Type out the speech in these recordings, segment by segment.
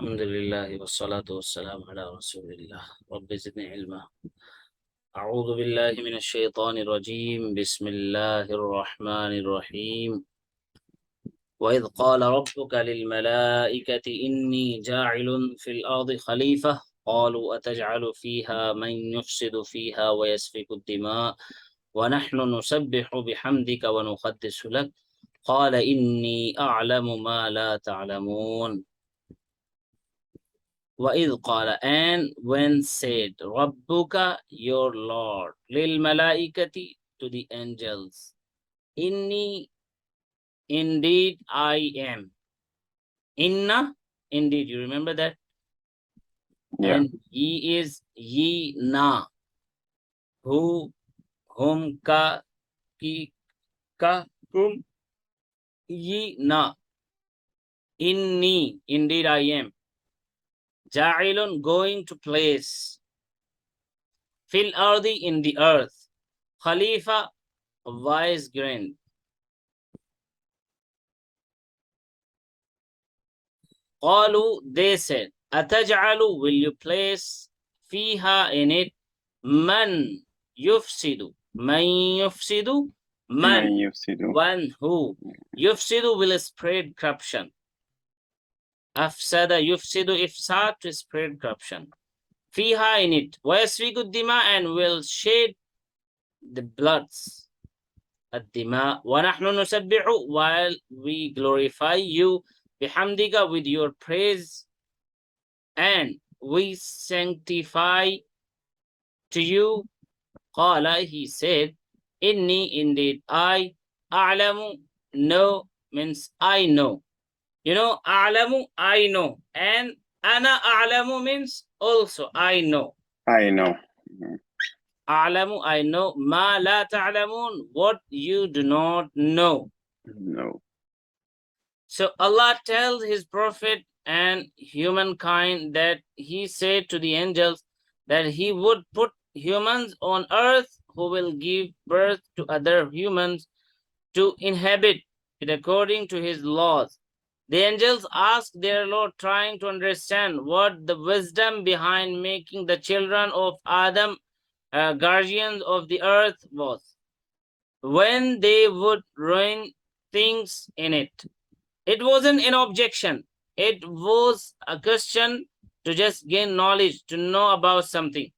الحمد لله والصلاة والسلام على رسول الله رب زدني علما. أعوذ بالله من الشيطان الرجيم. بسم الله الرحمن الرحيم. وإذ قال ربك للملائكة إني جاعل في الأرض خليفة قالوا أتجعل فيها من يفسد فيها ويسفك الدماء ونحن نسبح بحمدك ونقدس لك قال إني أعلم ما لا تعلمون. وَإِذْ قَالَ, and when said, رَبُّكَ, your Lord, لِلْمَلَائِكَةِ, to the angels, إِنِّي, indeed I am. Inna, indeed, you remember that? Yeah. And ye is ye na, who, whom, ka, ki, ka, whom, ye na. Inni, indeed I am. Ja'ilun, going to place. Fil ardi, in the earth. Khalifa, vicegerent. Qalu, they said, Ataj'alu, will you place fiha, in it, man yufsidu. Man yufsidu, man, one who. Yufsidu will spread corruption. Afsada yufsidu, ifsad, to spread corruption. Fiha, in it. Wa yasfiku dima, and will shed the bloods. Ad-dima. Wa nahnu nusabbihu, while we glorify you. Bihamdika, with your praise, and we sanctify to you. Qala, he said, Inni, indeed I, A'lamu, know, means I know. You know, A'lamu, I know. And Ana A'lamu means also I know. I know. A'lamu, I know. Ma la ta'lamun, what you do not know. No. So Allah tells his prophet and humankind that he said to the angels that he would put humans on earth who will give birth to other humans to inhabit it according to his laws. The angels asked their Lord, trying to understand what the wisdom behind making the children of Adam guardians of the earth was, when they would ruin things in it. It wasn't an objection. It was a question to just gain knowledge, to know about something.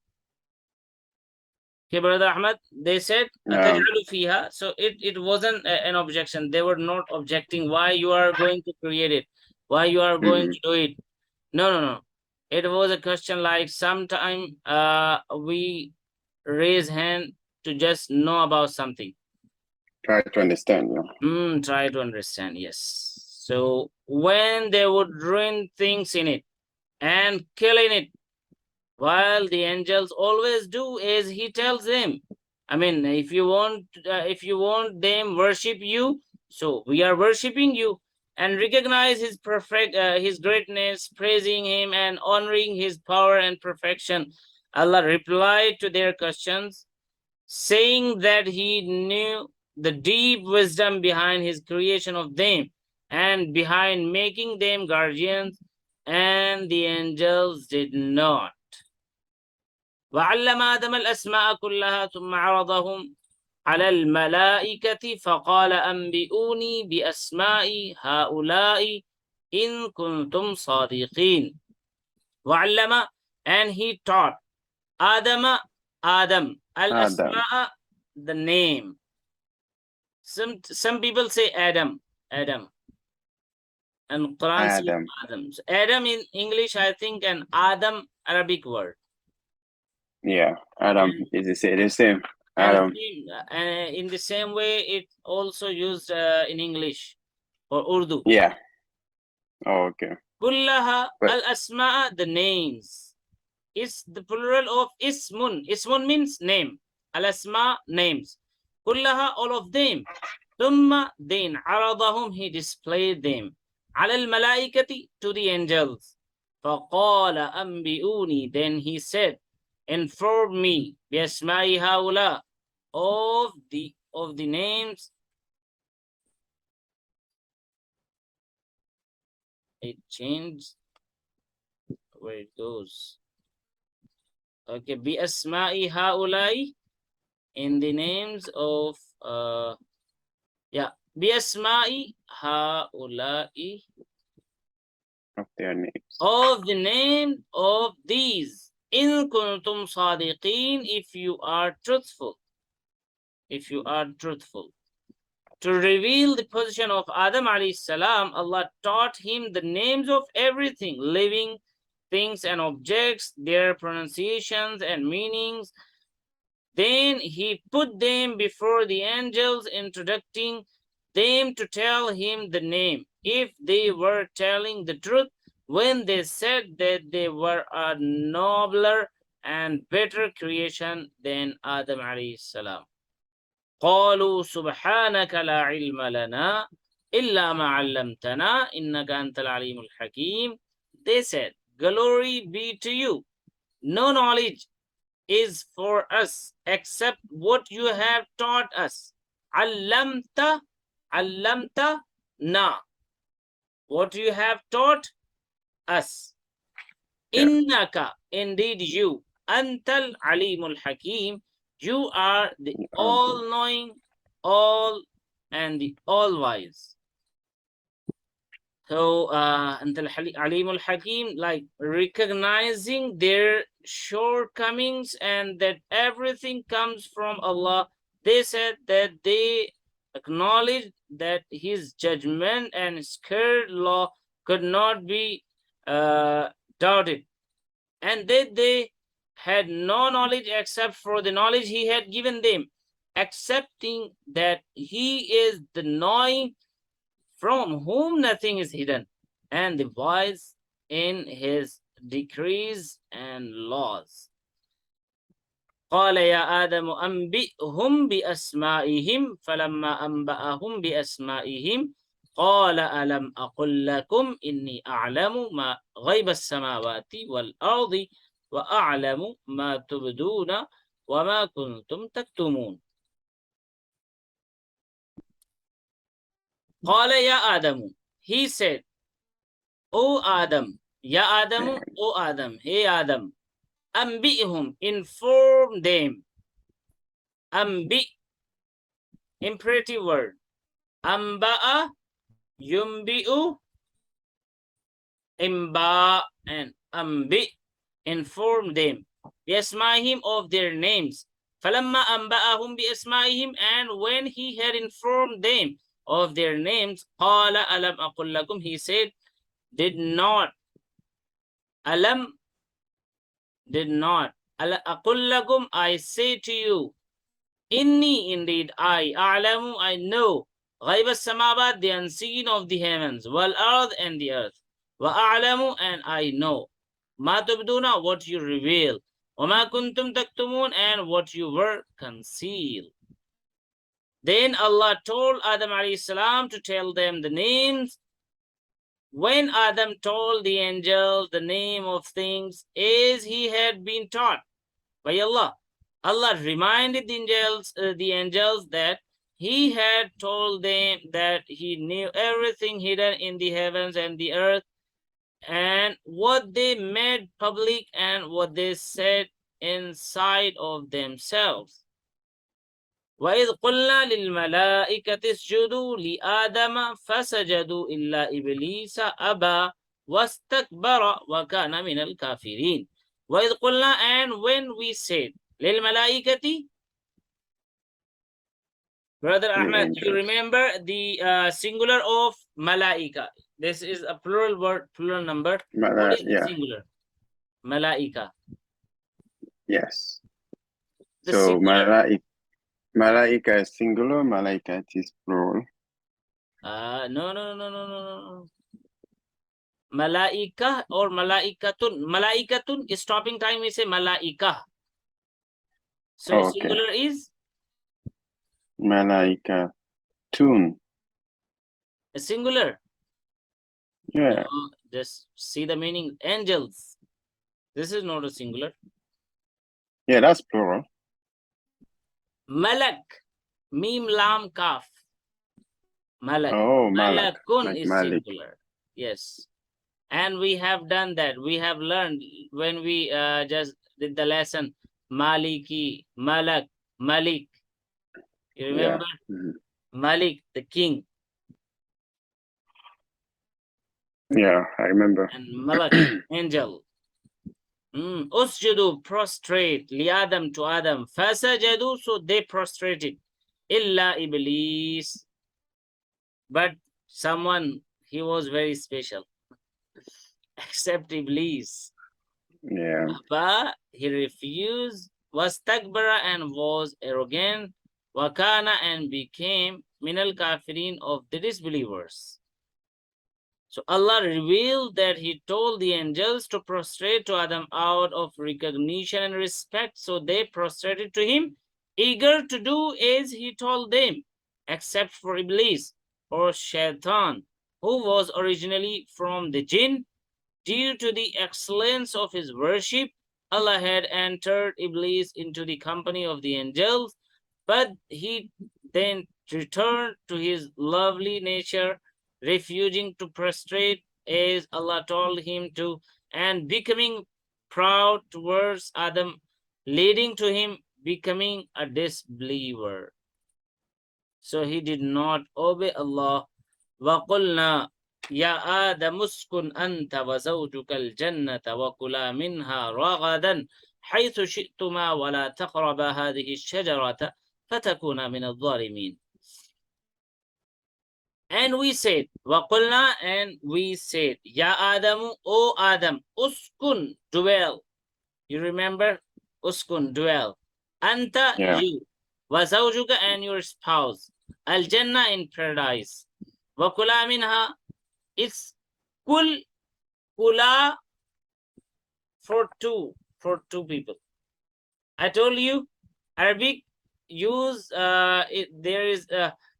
Okay, Brother Ahmad, they said, "Ataj'alu fiha." So it wasn't an objection. They were not objecting why you are going to create it, why you are going to do it. No. It was a question like sometime we raise hand to just know about something. Try to understand, Try to understand, yes. So when they would ruin things in it and kill in it, while the angels always do as he tells them. I mean, if you want them worship you, so we are worshiping you, and recognize his perfect, his greatness, praising him and honoring his power and perfection. Allah replied to their questions, saying that he knew the deep wisdom behind his creation of them and behind making them guardians, and the angels did not. وعلم آدم الأسماء كلها ثم عرضهم على الملائكة فقال أنبئوني بأسماء هؤلاء إن كنتم صادقين. وعلم, and he taught Adam al-asma'a, the name. Some people say Adam, and Quran says Adam. So Adam in English, I think, an Adam Arabic word. Yeah, Adam is the same. Adam. And in the same way, it also used in English or Urdu. Yeah. Oh, okay. Kullaha al-asma'a, the names. Is the plural of ismun. Ismun means name. Al-asma, names. Kullaha, all of them. Thumma, then, aradahum, he displayed them. Ala al-malaikati, to the angels. Faqala anbi'uni, then he said, inform me, biasma'i haula, of the names. It changed. where it goes. Okay, bi asma'i haulai, in the names of bi asma'i haulai, of their names. of the name of these. In kuntum sadiqeen, if you are truthful. If you are truthful. To reveal the position of Adam alayhi salam, Allah taught him the names of everything, living things and objects, their pronunciations and meanings. Then he put them before the angels, introducing them to tell him the name, if they were telling the truth when they said that they were a nobler and better creation than Adam alayhi salam. قالوا سبحانك لا علم لنا إلا ما علمتنا إنك أنت العليم الحكيم. They said, glory be to you. No knowledge is for us except what you have taught us. علمت na. What you have taught us. Yeah. إنك, indeed you, أنت العليم الحكيم. You are the all-knowing, all and the all-wise. So, Antal Alimul Hakim, like recognizing their shortcomings and that everything comes from Allah. They said that they acknowledge that His judgment and His scared law could not be doubted, and that they had no knowledge except for the knowledge He had given them, accepting that He is the knowing from whom nothing is hidden, and the wise in His decrees and laws. قال يا آدم أنبئهم بأسمائهم فلما أنبأهم بأسمائهم قال ألم أقل لكم إني أعلم ما غيب السماوات والأرض وأعلم ما تبدون وما كنتم تكتمون. قال يا آدم, he said, O Adam, يا آدم, O Adam, hey Adam, أنبئهم, inform them. أنبئ, imperative word. أنبأ, ينبئ, إنباء, and أنبئ, inform them. بأسمائهم, of their names. فلما أنبأهم بأسمائهم, and when he had informed them of their names, قال ألم أقل لكم, he said, did not, ألم, did not, أقل لكم, I say to you, إني, indeed I, أعلم, I know, غيب السماوات, the unseen of the heavens, والأرض, and the earth, وأعلم, and I know, ما تبدون, what you reveal, وما كنتم تكتمون, and what you were concealed. Then Allah told Adam alayhi salam to tell them the names. When Adam told the angels the name of things as he had been taught by Allah, Allah reminded the angels that He had told them that He knew everything hidden in the heavens and the earth, and what they made public and what they said inside of themselves. وَإِذْ قُلْنَا لِلْمَلَائِكَةِ اسْجُدُوا لِآدَمَ فَسَجَدُوا إِلَّا إِبْلِيسَ أَبَى وَاسْتَكْبَرَ وَكَانَ مِنَ الْكَافِرِينَ. وَإِذْ قُلْنَا, and when we said, لِلْمَلَائِكَةِ, Brother Ahmed, you remember the singular of malaika. This is a plural word, plural number. What is the singular? Malaika. Yes. The so singular. Malaika is singular, malaikat is plural. No. Malaika or malaikatun. Malaikatun is stopping time, we say malaika. So singular is? Malaikatun. A singular? Yeah. No, just see the meaning. Angels. This is not a singular. Yeah, that's plural. Malak. Mim lam kaf. Malak. Oh, Malakun like is Malik. singular. Yes. And we have done that. We have learned when we just did the lesson, Maliki, Malak, Malik. You remember? Yeah. Malik, the king. Yeah, I remember. And Malak, angel. Usjudu, prostrate, li Adam, to Adam. Fasajadu, so they prostrated. Illa Iblis. But someone, he was very special. Except Iblis. Yeah. But he refused, was takbara, and was arrogant, wakana, and became minal kafirin, of the disbelievers. So Allah revealed that he told the angels to prostrate to Adam out of recognition and respect. So they prostrated to him, eager to do as he told them, except for Iblis or Shaitan, who was originally from the jinn. Due to the excellence of his worship, Allah had entered Iblis into the company of the angels, but he then returned to his lovely nature, refusing to prostrate as Allah told him to, and becoming proud towards Adam, leading to him becoming a disbeliever. So he did not obey Allah. وَقُلْنَا يَا آدَمُ اسْكُنْ أَنْتَ وَزَوْجُكَ الْجَنَّةَ وَكُلَا مِنْهَا رَغَدًا حَيْثُ شِئْتُمَا وَلَا تَقْرَبَا هَذِهِ الشَّجَرَةَ فَتَكُونَا مِنَ الظَّالِمِينَ. And we said, وَقُلْنَا, and we said, Ya Adamu, O Adam, uskun, dwell. You remember? Uskun, dwell. Anta, Yeah. you. وَزَوْجُكَ, and your spouse. Al-Jannah, in paradise. وَكُلَا مِنْهَا, it's kul, kula, for two people. I told you, Arabic use, there is,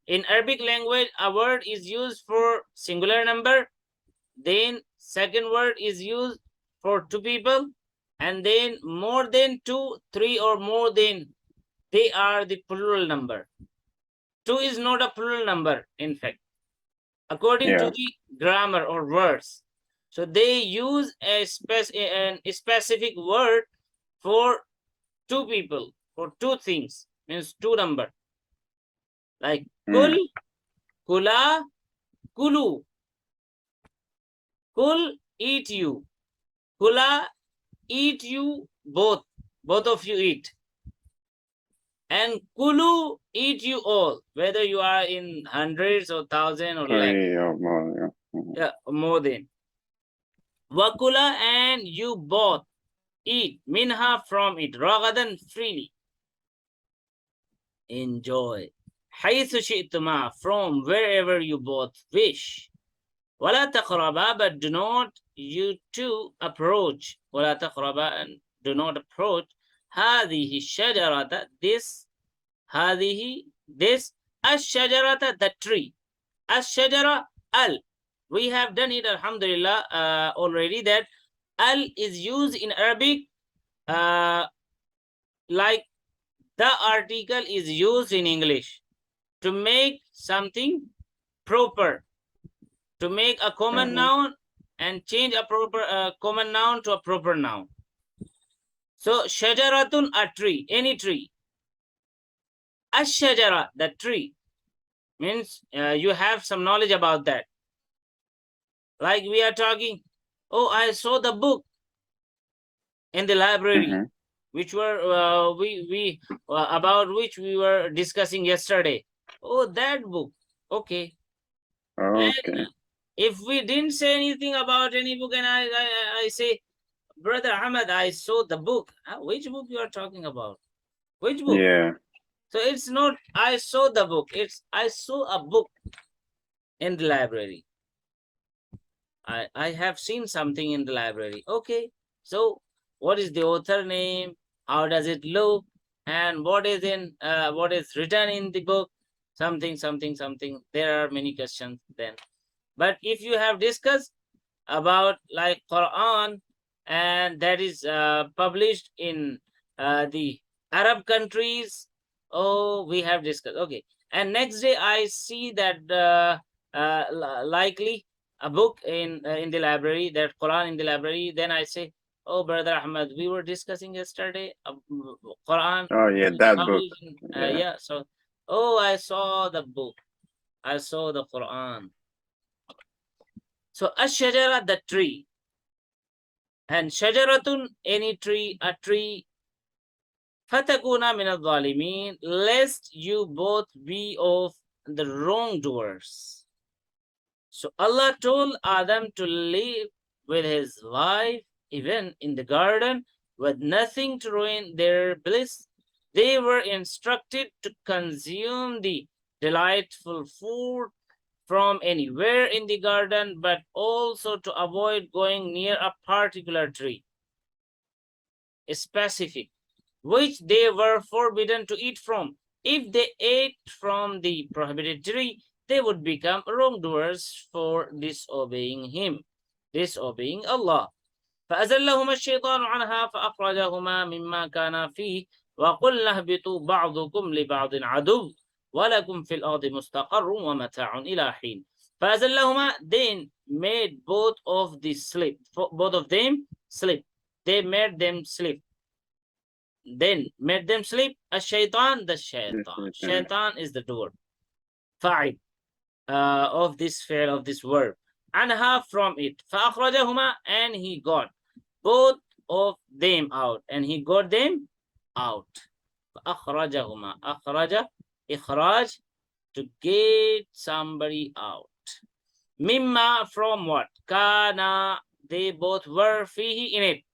in Arabic language, a word is used for singular number, then second word is used for two people, and then more than two, three, or more than, they are the plural number. Two is not a plural number, in fact, according to the grammar or verse. So they use a specific word for two people, for two things, means two number. Like kul, kula, kulu. Kul, eat you. Kula, eat you, both of you eat. And kulu, eat you all, whether you are in hundreds or thousand or lakh. Yeah, more than. Wakula, and you both eat, minha, from it, ragadan, freely. Enjoy. Haythu shi'tuma, from wherever you both wish. Wala taqraba, but do not you two approach. Wala taqraba, and do not approach. Hadihi shajarata, this. Hadihi, this. Ash-shajarata, the tree. Ash-shajara, al. We have done it, alhamdulillah, already, that al is used in Arabic like the article is used in English to make something proper, to make a common noun and change a proper common noun to a proper noun. So shajaratun, a tree, any tree. Ash-shajara, the tree, means you have some knowledge about that. Like we are talking, oh, I saw the book in the library, which were we about which we were discussing yesterday. Oh, that book. Okay. And if we didn't say anything about any book, and I say, Brother Ahmed, I saw the book. Which book you are talking about? Which book? Yeah. So it's not I saw the book. It's I saw a book in the library. I have seen something in the library. Okay. So what is the author name? How does it look? And what is written in the book? Something. There are many questions then. But if you have discussed about like Quran, and that is published in the Arab countries, oh, we have discussed. Okay. And next day I see that likely a book in the library, that Quran in the library, then I say, oh, Brother Ahmed, we were discussing yesterday Quran. Oh yeah, that book. Yeah. Yeah, so, oh, I saw the book. I saw the Quran. So, ash-shajara, the tree. And shajaratun, any tree, a tree. Fatakuna min al-zalimin, lest you both be of the wrongdoers. So Allah told Adam to live with his wife, even in the garden, with nothing to ruin their bliss. They were instructed to consume the delightful food from anywhere in the garden, but also to avoid going near a particular tree, specific, which they were forbidden to eat from. If they ate from the prohibited tree, they would become wrongdoers for disobeying him, disobeying Allah. فأزلهما الشيطان عنها فأخرجهما مما كانا فيه وقلنا اهبطوا بعضكم لبعض عدو ولكم في الأرض مستقر ومتاع إلى حين. فأزلهما, then made both of them sleep. They made them sleep. Then made them sleep. Ash-shaytan, the shaitan. Shaitan is the door. Fa'id of this fail of this verb. Anha, from it. فأخرجهما, and he got both of them out, and he got them out. فأخرجهما, أخرج, إخراج, to get somebody out. Mimma, from what? Kana, they both were, fihi, in it.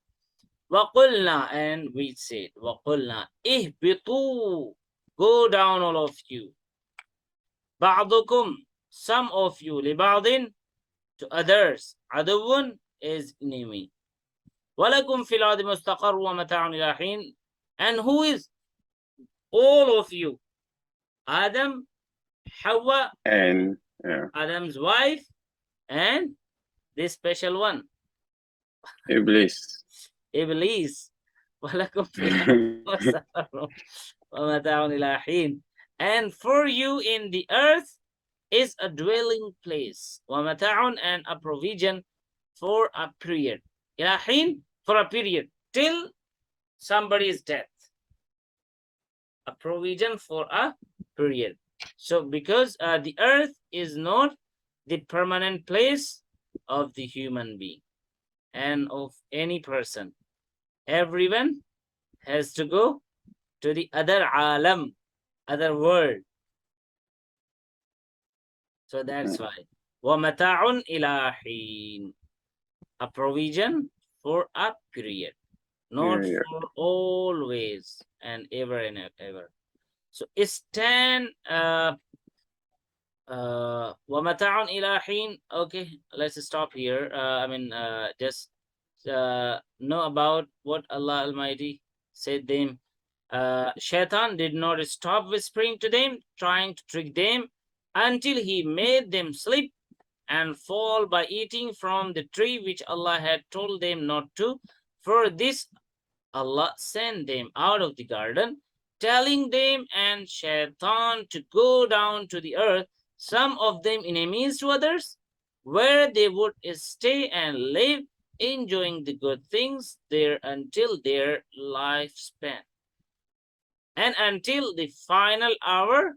وَقُلْنَا, and we said, وَقُلْنَا اهْبِطُوا, go down all of you. بَعْضُكُمْ, some of you, لِبَعْضٍ, to others. عَدُوٌ is enemy. وَلَكُمْ فِي الْأَرْضِ مُسْتَقَرٌّ وَمَتَاعٌ إِلَى حِينٍ, and who is all of you? Adam, Hawa, And yeah, Adam's wife, and this special one, Iblis. Iblis. وَلَكُمْ فِي الْأَرْضِ مُسْتَقَرٌّ وَمَتَاعٌ إِلَى حِينٍ, and for you in the earth is a dwelling place. وَمَتَاعٌ, and a provision for a period. إِلَى حِينٍ, for a period, till somebody's death. A provision for a period. So because the earth is not the permanent place of the human being and of any person. Everyone has to go to the other alam, other world. So that's why. وَمَتَاعٌ إِلَى حِينٍ, a provision for a period, not for always and ever and ever. So stand وَمَتَاعٌ إِلَى حِينٍ. Okay, let's stop here. Just know about what Allah Almighty said them. Shaitan did not stop whispering to them, trying to trick them, until he made them sleep and fall by eating from the tree which Allah had told them not to. For this, Allah sent them out of the garden, telling them and Shaitan to go down to the earth, some of them enemies to others, where they would stay and live, enjoying the good things there until their lifespan. And until the final hour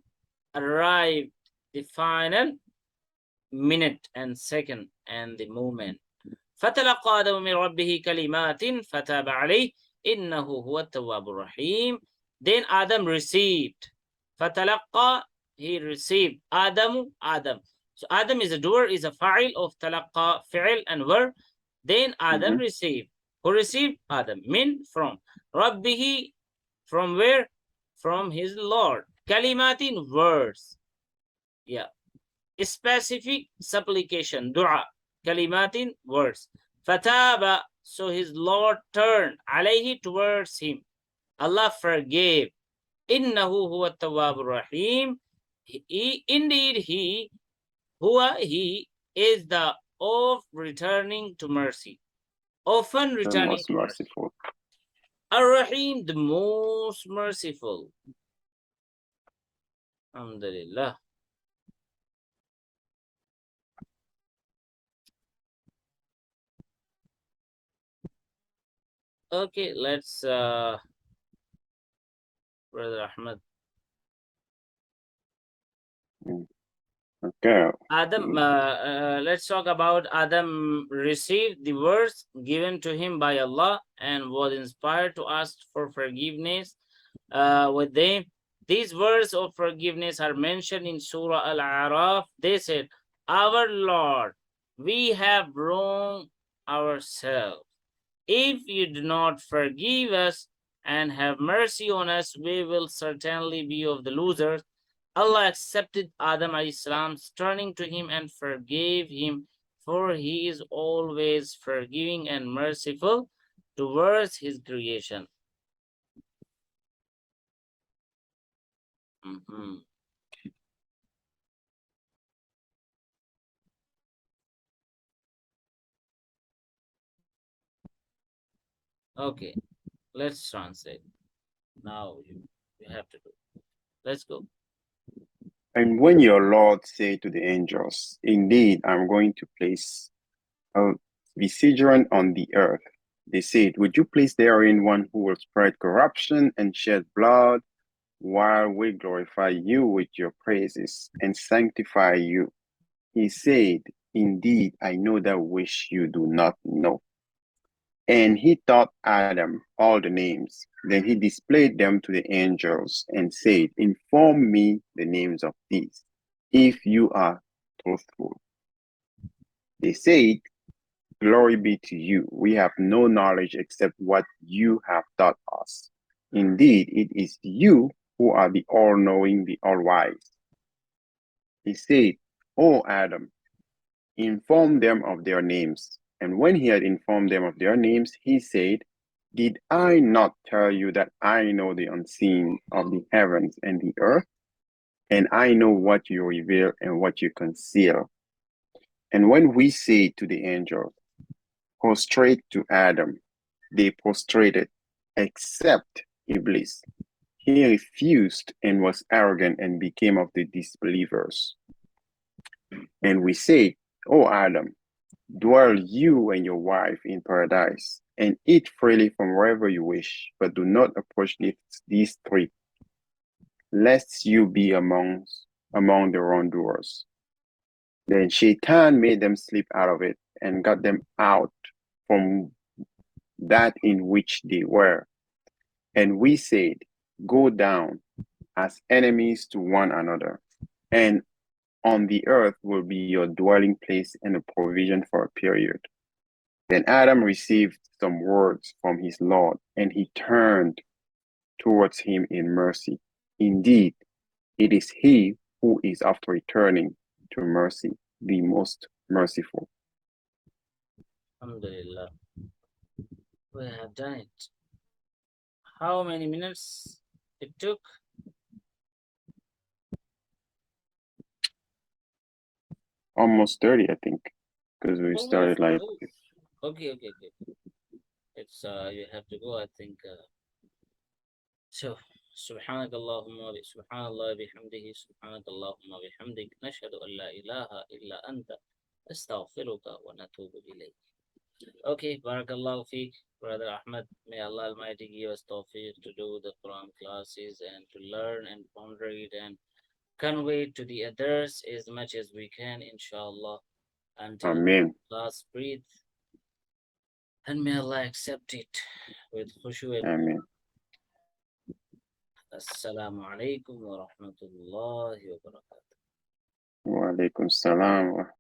arrived, the final minute and second and the moment. فَتَلَقَّى آدَمُ مِنْ رَبِّهِ كَلِمَاتٍ فَتَابَ عَلَيْهِ إِنَّهُ هُوَ التَّوَّابُ الرَّحِيمُ. Then Adam received. فَتَلَقَّى, he received. Adam. So Adam is a doer, is a fa'il of talaqqa, fi'il and verb. Then Adam received. Who received? Adam. Min, from. Rabbihi, from where? From his Lord. Kalimatin, words. Yeah. Specific supplication, dua. Kalimatin, words. Fataba, so his Lord turned. Alayhi, towards him. Allah forgave. Innahu huwa tawwabur rahim. Indeed, he is the of returning to mercy, often returning to mercy. Ar-Rahim, the most merciful. Alhamdulillah. Okay, let's Brother Ahmed. Okay. Adam, let's talk about Adam received the words given to him by Allah and was inspired to ask for forgiveness with them. These words of forgiveness are mentioned in Surah Al-A'raf. They said, "Our Lord, we have wronged ourselves. If you do not forgive us and have mercy on us, we will certainly be of the losers." Allah accepted Adam alayhi salam's turning to him and forgave him, for he is always forgiving and merciful towards his creation. Mhm. Okay, let's translate. Now you have to do. Let's go. And when your Lord said to the angels, "Indeed, I'm going to place a vicegerent on the earth," they said, "Would you place therein one who will spread corruption and shed blood, while we glorify you with your praises and sanctify you?" He said, "Indeed, I know that which you do not know." And he taught Adam all the names. Then he displayed them to the angels and said, "Inform me the names of these, if you are truthful." They said, "Glory be to you. We have no knowledge except what you have taught us. Indeed, it is you who are the all-knowing, the all-wise." He said, "O Adam, inform them of their names." And when he had informed them of their names, he said, "Did I not tell you that I know the unseen of the heavens and the earth? And I know what you reveal and what you conceal." And when we said to the angels, "Prostrate to Adam," they prostrated, except Iblis. He refused and was arrogant and became of the disbelievers. And we said, "O Adam, dwell you and your wife in paradise, and eat freely from wherever you wish, but do not approach these three, lest you be among the wrongdoers." Then Shaitan made them slip out of it and got them out from that in which they were. And we said, "Go down as enemies to one another, and on the earth will be your dwelling place and a provision for a period." Then Adam received some words from his Lord, and he turned towards him in mercy. Indeed, it is he who is after returning to mercy, the most merciful. Alhamdulillah. We have done it. How many minutes it took? Almost 30, I think, because we started like... Okay. It's you have to go, I think. So, سبحانك اللهم سبحان الله بحمده سبحانك اللهم وبحمدك نشهد أن لا إله إلا أنت أستغفرك ونتوب إليك. Okay, Barakallahu Feek, Brother Ahmed. May Allah Almighty give us tawfiq to do the Quran classes and to learn and ponder it and convey it to the others as much as we can, inshallah, until Amen. last breath. And may Allah accept it with khushu. Amen. Assalamu Alaikum wa Rahmatullahi wa Barakatuh. Wa Alaikum Salam.